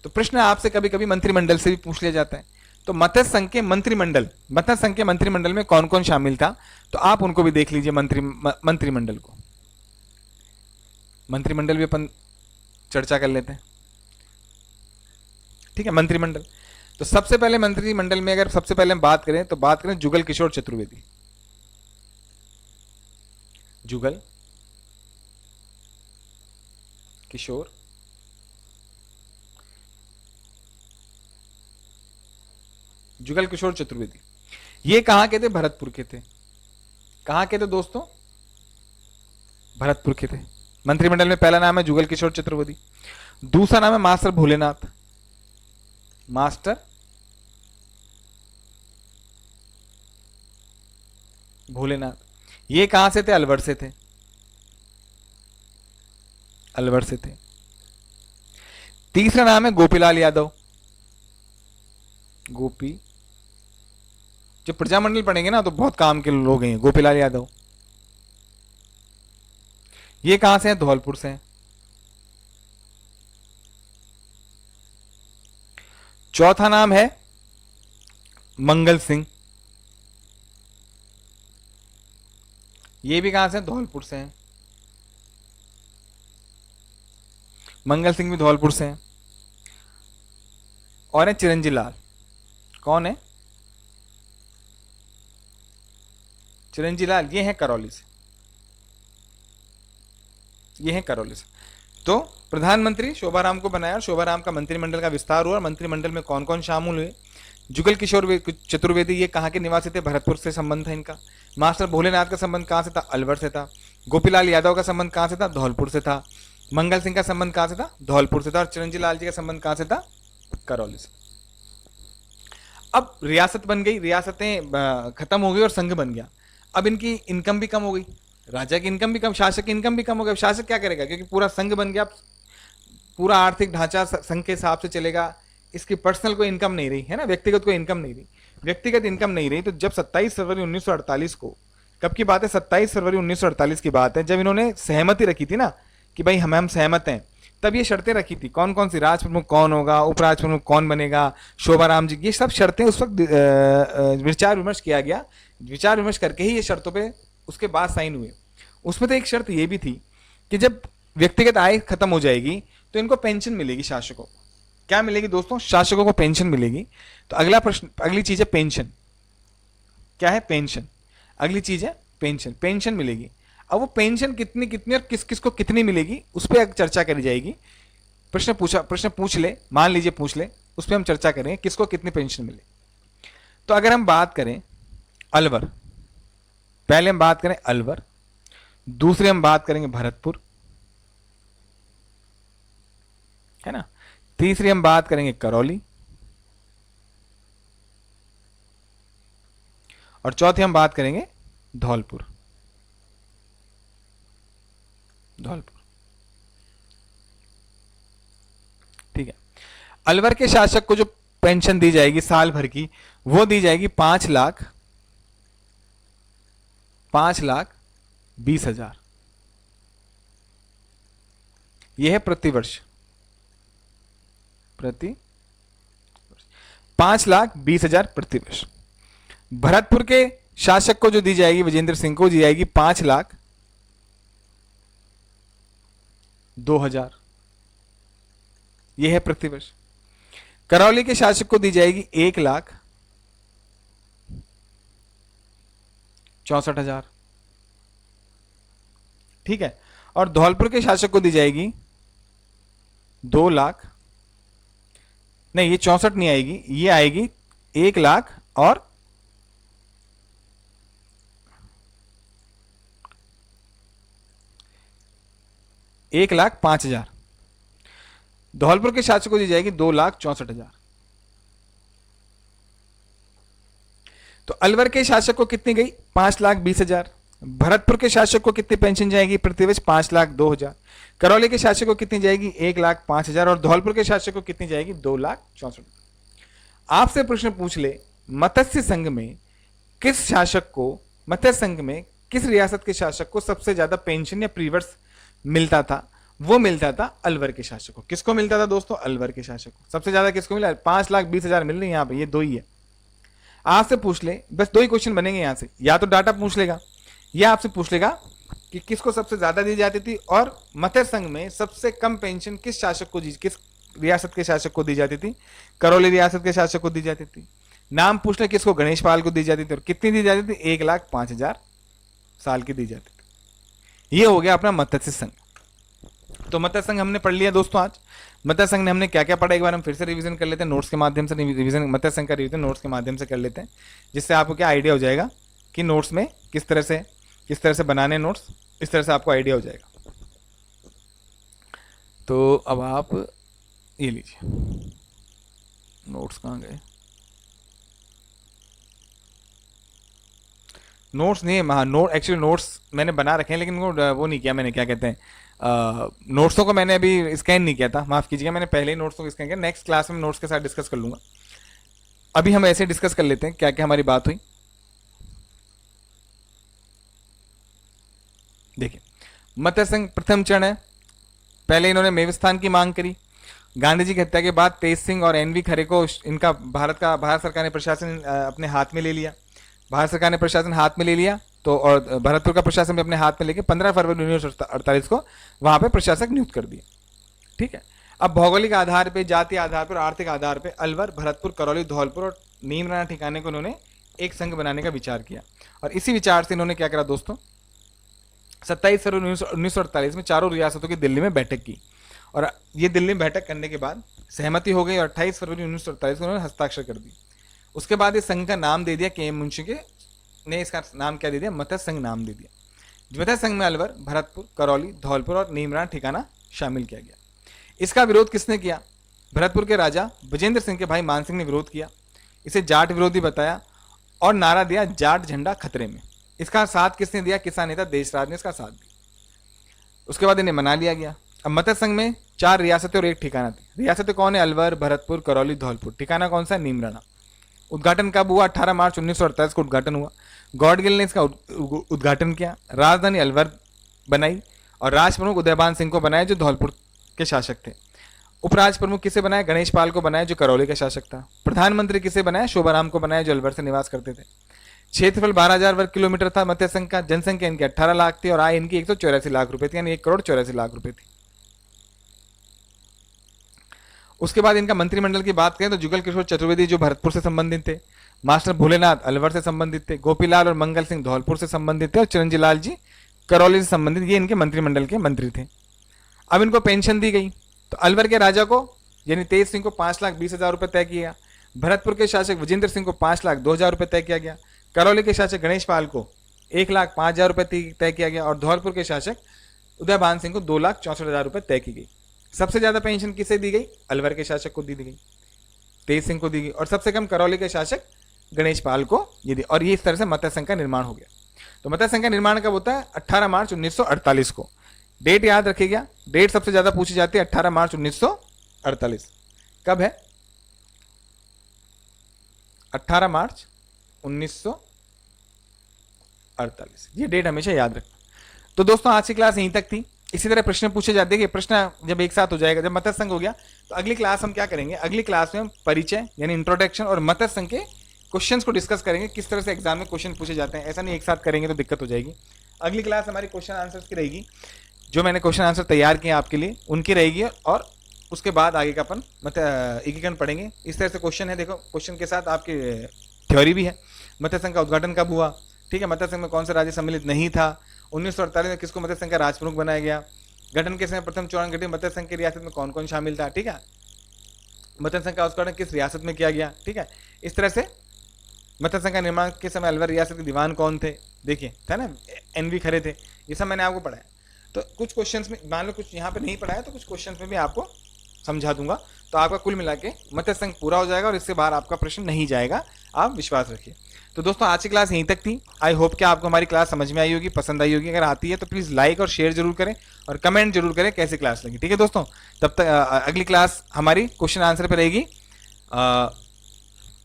तो प्रश्न आपसे कभी कभी मंत्रिमंडल से भी पूछ लिया जाता है। तो मत्स्य संघ के मंत्रिमंडल में कौन कौन शामिल था, तो आप उनको भी देख लीजिए। मंत्रिमंडल को, मंत्रिमंडल भी अपन चर्चा कर लेते हैं, ठीक है। मंत्रिमंडल, तो सबसे पहले मंत्रिमंडल में अगर सबसे पहले हम बात करें तो बात करें जुगल किशोर चतुर्वेदी। जुगल किशोर जुगल किशोर चतुर्वेदी, ये कहां के थे? भरतपुर के थे। कहां के थे दोस्तों? भरतपुर के थे। मंत्रिमंडल में पहला नाम है जुगल किशोर चतुर्वेदी, दूसरा नाम है मास्टर भोलेनाथ। मास्टर भोलेनाथ, ये कहां से थे? अलवर से थे। अलवर से थे। तीसरा नाम है गोपीलाल यादव। गोपी, जब प्रजामंडल पढ़ेंगे ना तो बहुत काम के लोग हैं गोपीलाल यादव। ये कहां से हैं? धौलपुर से हैं। चौथा नाम है मंगल सिंह। ये भी कहां से हैं? धौलपुर से हैं। मंगल सिंह भी धौलपुर से हैं। और है चिरंजी लाल। कौन है? चिरंजी लाल, ये है करौली से। ये है करौली से। तो प्रधानमंत्री शोभाराम को बनाया, शोभाराम का मंत्रिमंडल का विस्तार हुआ। मंत्रिमंडल में कौन कौन शामिल हुए? जुगल किशोर चतुर्वेदी, ये कहाँ के निवासी थे? भरतपुर से संबंध था इनका। मास्टर भोलेनाथ का संबंध कहाँ से था? अलवर से था। गोपीलाल यादव का संबंध कहाँ से था? धौलपुर से था। मंगल सिंह का संबंध कहाँ से था? धौलपुर से था। और चिरंजी लाल जी का संबंध कहाँ से था? करौली से। अब रियासत बन गई, रियासतें खत्म हो गई और संघ बन गया। अब इनकी इनकम भी कम हो गई, राजा की इनकम भी कम, शासक की इनकम भी कम हो गई। शासक क्या करेगा, क्योंकि पूरा संघ बन गया, पूरा आर्थिक ढांचा संघ के हिसाब से चलेगा। इसकी पर्सनल कोई इनकम नहीं रही है ना, व्यक्तिगत कोई इनकम नहीं रही। व्यक्तिगत इनकम नहीं रही तो जब 27 फरवरी 1948 को, कब की बात है? 27 फरवरी 1948 की बात है, जब इन्होंने सहमति रखी थी ना कि भाई हम सहमत हैं, तब ये शर्तें रखी थी। कौन कौन सी? राज प्रमुख कौन होगा, उपराज प्रमुख कौन बनेगा, शोभाराम जी, ये सब शर्तें उस वक्त विचार विमर्श किया गया। विचार विमर्श करके ही ये शर्तों पे उसके बाद साइन हुए। उसमें तो एक शर्त ये भी थी कि जब व्यक्तिगत आय खत्म हो जाएगी तो इनको पेंशन मिलेगी शासकों को। क्या मिलेगी दोस्तों? शासकों को पेंशन मिलेगी। तो अगला प्रश्न, अगली चीज है पेंशन। क्या है? पेंशन। अगली चीज है पेंशन। पेंशन मिलेगी। अब वो पेंशन कितनी कितनी और किस किस को कितनी मिलेगी उस पर चर्चा करी जाएगी। प्रश्न पूछ ले, मान लीजिए पूछ ले, उस पर हम चर्चा करेंगे किसको कितनी पेंशन मिले। तो अगर हम बात करें अलवर, पहले हम बात करें अलवर, दूसरे हम बात करेंगे भरतपुर, है ना, तीसरी हम बात करेंगे करौली, और चौथी हम बात करेंगे धौलपुर। धौलपुर, ठीक है। अलवर के शासक को जो पेंशन दी जाएगी साल भर की, वो दी जाएगी 5,20,000। यह है प्रतिवर्ष, प्रति 5,20,000 प्रतिवर्ष। भरतपुर के शासक को जो दी जाएगी, विजेंद्र सिंह को दी जाएगी 5,02,000, यह है प्रतिवर्ष। करौली के शासक को दी जाएगी 1,64,000, ठीक है। और धौलपुर के शासक को दी जाएगी 2,00,000, नहीं ये 64 नहीं आएगी, ये आएगी 1,00,000 और 1,05,000। धौलपुर के शासक को दी जाएगी 2,64,000। तो अलवर के शासक को कितनी गई? 5,20,000। भरतपुर के शासक को कितनी पेंशन जाएगी प्रतिवर्ष? 5,02,000। करौली के शासक को कितनी जाएगी? 1,05,000। और धौलपुर के शासक को कितनी जाएगी? 2,64,000। आपसे प्रश्न पूछ ले, मत्स्य संघ में किस शासक को, मत्स्य संघ में किस रियासत के शासक को सबसे ज्यादा पेंशन या प्रीवर्स मिलता था? वो मिलता था अलवर के शासक को। किसको मिलता था दोस्तों? अलवर के शासक को। सबसे ज्यादा किसको मिला? 5,20,000 मिल रही है यहाँ पे, ये दो ही है। आपसे पूछ ले, बस दो ही क्वेश्चन बनेंगे यहाँ से, या तो डाटा पूछ लेगा या आपसे पूछ लेगा कि किसको सबसे ज्यादा दी जाती थी और मत्स्य संघ में सबसे कम पेंशन किस शासक को दी, किस रियासत के शासक को दी जाती थी? करौली रियासत के शासक को दी जाती थी। नाम पूछ ले किसको? गणेश पाल को दी जाती थी। और कितनी दी जाती थी? 1,05,000 साल की दी जाती थी। ये हो गया अपना मत्स्य संघ। तो मत्स्य संघ हमने पढ़ लिया दोस्तों। आज मत्स्य संघ ने हमने क्या क्या पढ़ा, एक बार हम फिर से रिवीजन कर लेते हैं नोट्स के माध्यम से। रिवीजन मत्स्य संघ का रिवीजन नोट्स के माध्यम से कर लेते हैं, जिससे आपको क्या आइडिया हो जाएगा कि नोट्स में किस तरह से बनाने नोट्स, इस तरह से आपको आइडिया हो जाएगा। तो अब आप ये लीजिए, नोट्स कहाँ गए? नोट्स नहीं है, नोट एक्चुअली नोट्स मैंने बना रखे हैं, लेकिन वो नहीं किया मैंने, क्या कहते हैं, नोट्सों को मैंने अभी स्कैन नहीं किया था, माफ कीजिएगा। मैंने पहले ही नोट्सों को स्कैन किया। नेक्स्ट क्लास में नोट्स के साथ डिस्कस कर लूंगा। अभी हम ऐसे डिस्कस कर लेते हैं क्या क्या हमारी बात हुई। देखिए, मत्स्य संघ प्रथम चरण है। पहले इन्होंने मेवास्थान की मांग करी। गांधी जी की हत्या के बाद तेज सिंह और एनवी खरे को इनका भारत सरकार ने प्रशासन अपने हाथ में ले लिया। भारत सरकार ने प्रशासन हाथ में ले लिया, तो और भरतपुर का प्रशासन भी अपने हाथ में लेके 15 फरवरी 1948 को वहां पे प्रशासक नियुक्त कर दिया। ठीक है। अब भौगोलिक आधार पे, जातीय आधार पर, आर्थिक आधार पे अलवर, भरतपुर, करौली, धौलपुर और नीमराना ठिकाने को उन्होंने एक संघ बनाने का विचार किया। और इसी विचार से इन्होंने क्या करा दोस्तों, 27 फरवरी 1948 में चारों रियासतों की दिल्ली में बैठक की। और ये दिल्ली में बैठक करने के बाद सहमति हो गई और 28 फरवरी 1948 को उन्होंने हस्ताक्षर कर दी। उसके बाद इस संघ का नाम दे दिया, के.एम. मुंशी के ने इसका नाम क्या दे दिया? मत्स्य संघ नाम दे दिया। मत्स्य संघ में अलवर, भरतपुर, करौली, धौलपुर और नीमराना ठिकाना शामिल किया गया। इसका विरोध किसने किया? भरतपुर के राजा विजेंद्र सिंह के भाई मान सिंह ने विरोध किया। इसे जाट विरोधी बताया और नारा दिया, जाट झंडा खतरे में। इसका साथ किसने दिया? किसान नेता देशराज ने इसका साथ दिया। उसके बाद इन्हें मना लिया गया। अब मत्स्य संघ में 4 रियासतें और 1 ठिकाना थी। रियासतें कौन है? अलवर, भरतपुर, करौली, धौलपुर। ठिकाना कौन सा है? नीमराना। उद्घाटन कब हुआ? 18 मार्च 1948 को उद्घाटन हुआ। गॉडगिल ने इसका उद्घाटन किया। राजधानी अलवर बनाई और राज प्रमुख उदयभान सिंह को बनाया, जो धौलपुर के शासक थे। उपराज प्रमुख किसे बनाया? गणेश पाल को बनाया, जो करौली का शासक था। प्रधानमंत्री किसे बनाया? शोभाराम को बनाया, जो अलवर से निवास करते थे। क्षेत्रफल 12,000 वर्ग किलोमीटर था मत्स्य संघ का। जनसंख्या इनकी 18 लाख थी और आय इनकी 184 लाख रुपए थी, यानी 1,84,00,000 रुपए थी। उसके बाद इनका मंत्रिमंडल की बात करें तो जुगल किशोर चतुर्वेदी जो भरतपुर से संबंधित थे, मास्टर भोलेनाथ अलवर से संबंधित थे, गोपीलाल और मंगल सिंह धौलपुर से संबंधित थे और चिरंजीलाल जी करौली से संबंधित, ये इनके मंत्रिमंडल के मंत्री थे। अब इनको पेंशन दी गई। तो अलवर के राजा को यानी तेज सिंह को 5,20,000 रुपए तय किया। भरतपुर के शासक विजेंद्र सिंह को 5,02,000 रुपए तय किया गया। करौली के शासक गणेश पाल को 1,05,000 रुपए तय किया गया और धौलपुर के शासक उदयभान सिंह को 2,64,000 रुपए तय की गई। सबसे ज्यादा पेंशन किसे दी गई? अलवर के शासक को दी गई, तेज सिंह को दी गई, और सबसे कम करौली के शासक गणेश पाल को ये दी। और ये इस तरह से मत्स्य संघ का निर्माण हो गया। तो मत्स्य संघ का निर्माण कब होता है? 18 मार्च 1948 को। डेट याद रखिएगा, डेट सबसे ज्यादा पूछी जाती है 18 मार्च 1948। कब है? 18 मार्च 1948, ये डेट हमेशा याद रखना। तो दोस्तों आज की क्लास यहीं तक थी। इसी तरह प्रश्न पूछे जाते हैं कि प्रश्न जब एक साथ हो जाएगा, जब मत्स्य संघ हो गया तो अगली क्लास हम क्या करेंगे, अगली क्लास में हम परिचय यानी इंट्रोडक्शन और मत्स्य संघ के क्वेश्चंस को डिस्कस करेंगे, किस तरह से एग्जाम में क्वेश्चन पूछे जाते हैं। ऐसा नहीं एक साथ करेंगे तो दिक्कत हो जाएगी। अगली क्लास हमारी क्वेश्चन आंसर्स की रहेगी, जो मैंने क्वेश्चन आंसर तैयार किए आपके लिए उनकी रहेगी, और उसके बाद आगे का अपन एकीकरण पढ़ेंगे। इस तरह से क्वेश्चन है, देखो क्वेश्चन के साथ आपकी थ्योरी भी है। मत्स्य संघ का उद्घाटन कब हुआ, ठीक है, मत्स्य संघ में कौन सा राज्य सम्मिलित नहीं था, 1948 में किसको मत्स्य संघ का राज प्रमुख बनाया गया, गठन के समय प्रथम चौड़ान गठित मत्स्य संघ की रियासत में कौन कौन शामिल था, ठीक है, मत्स्य संघ का उद्घाटन किस रियासत में किया गया, ठीक है। इस तरह से मत्स्य संघ का निर्माण के समय अलवर रियासत के दीवान कौन थे, देखिए था ना, एनवी खरे थे, ये सब मैंने आपको पढ़ाया। तो कुछ क्वेश्चंस में मान लो कुछ यहाँ पे नहीं पढ़ाया तो कुछ क्वेश्चंस में भी आपको समझा दूंगा, तो आपका कुल मिला के मत्स्य संघ पूरा हो जाएगा और इससे बाहर आपका प्रश्न नहीं जाएगा, आप विश्वास रखिए। तो दोस्तों आज की क्लास यहीं तक थी। आई होप कि आपको हमारी क्लास समझ में आई होगी, पसंद आई होगी। अगर आती है तो प्लीज़ लाइक और शेयर जरूर करें और कमेंट जरूर करें कैसी क्लास लगी, ठीक है दोस्तों। तब तक अगली क्लास हमारी क्वेश्चन आंसर पे रहेगी,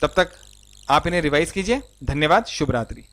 तब तक आप इन्हें रिवाइज कीजिए। धन्यवाद, शुभ रात्रि।